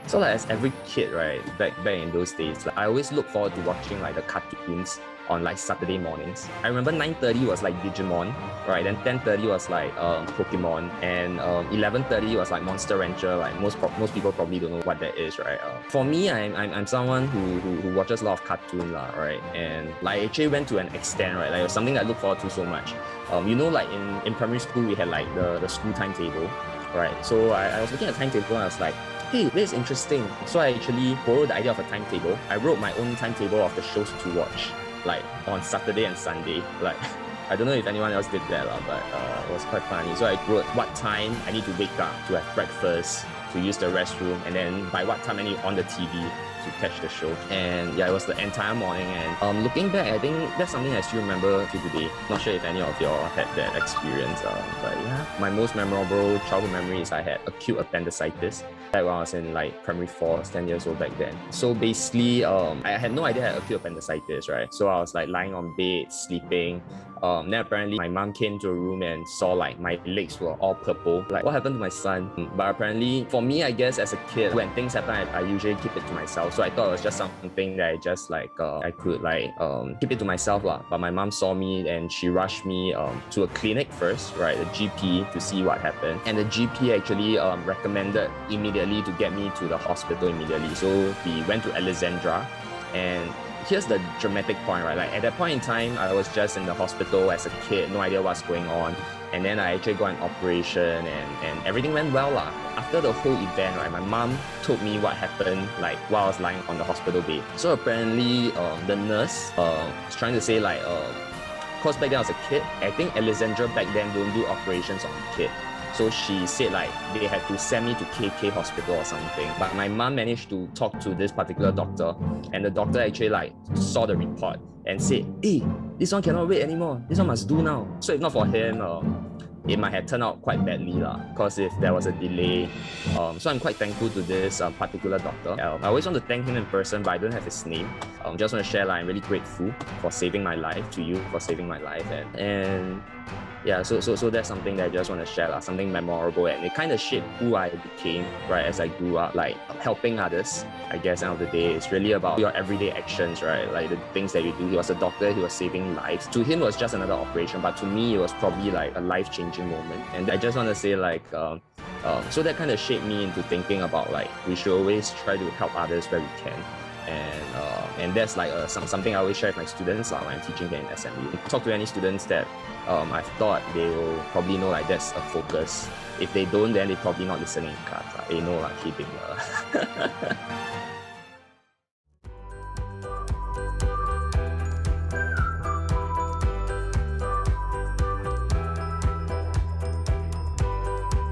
So like as every kid, right, back in those days, like I always look forward to watching like the cartoons on like Saturday mornings. I remember 9:30 was like Digimon, right? Then 10:30 was like Pokemon, and 11:30 was like Monster Rancher. Like most people probably don't know what that is, right? For me, I'm someone who watches a lot of cartoon lah, right? And like actually went to an extent, right? Like it was something that I look forward to so much. Like in primary school we had like the school timetable, right? So I was looking at timetable and I was like, hey, this is interesting. So I actually borrowed the idea of a timetable. I wrote my own timetable of the shows to watch, like on Saturday and Sunday. Like, I don't know if anyone else did that, but it was quite funny. So I wrote what time I need to wake up to have breakfast, to use the restroom, and then by what time I need on the TV to catch the show. And yeah, it was the entire morning. And looking back, I think that's something I still remember to today. Not sure if any of y'all had that experience, but yeah, my most memorable childhood memory is I had acute appendicitis back when I was in like primary 4, 10 years old back then. So basically, I had no idea I had acute appendicitis, right? So I was like lying on bed, sleeping. Then apparently my mom came to a room and saw like my legs were all purple. Like, what happened to my son? But apparently, for me, I guess as a kid, when things happen, I usually keep it to myself. So I thought it was just something that I just like I could like keep it to myself lah. But my mom saw me and she rushed me to a clinic first, right? A GP to see what happened. And the GP actually recommended immediately to get me to the hospital immediately. So we went to Alexandra, and here's the dramatic point, right? Like at that point in time, I was just in the hospital as a kid, no idea what's going on. And then I actually got an operation and everything went well lah. After the whole event, right, my mom told me what happened like while I was lying on the hospital bed. So apparently the nurse was trying to say like, cause back then I was a kid, I think Alexandra back then don't do operations on kid. So she said like they had to send me to KK hospital or something. But my mom managed to talk to this particular doctor, and the doctor actually like saw the report and said, hey, this one cannot wait anymore. This one must do now. So if not for him, it might have turned out quite badly lah, because if there was a delay. So I'm quite thankful to this particular doctor. I always want to thank him in person, but I don't have his name. Just want to share like I'm really grateful for saving my life, to you for saving my life, and yeah, so that's something that I just want to share, something memorable, and it kind of shaped who I became, right, as I grew up, like helping others. I guess end of the day, it's really about your everyday actions, right, like the things that you do. He was a doctor, he was saving lives. To him, it was just another operation, but to me, it was probably like a life-changing moment. And I just want to say like, so that kind of shaped me into thinking about like, we should always try to help others where we can. And that's like something I always share with my students when I'm teaching here in SMU. Talk to any students that I've thought they will probably know like that's a focus. If they don't, then they're probably not listening in class. They know like keeping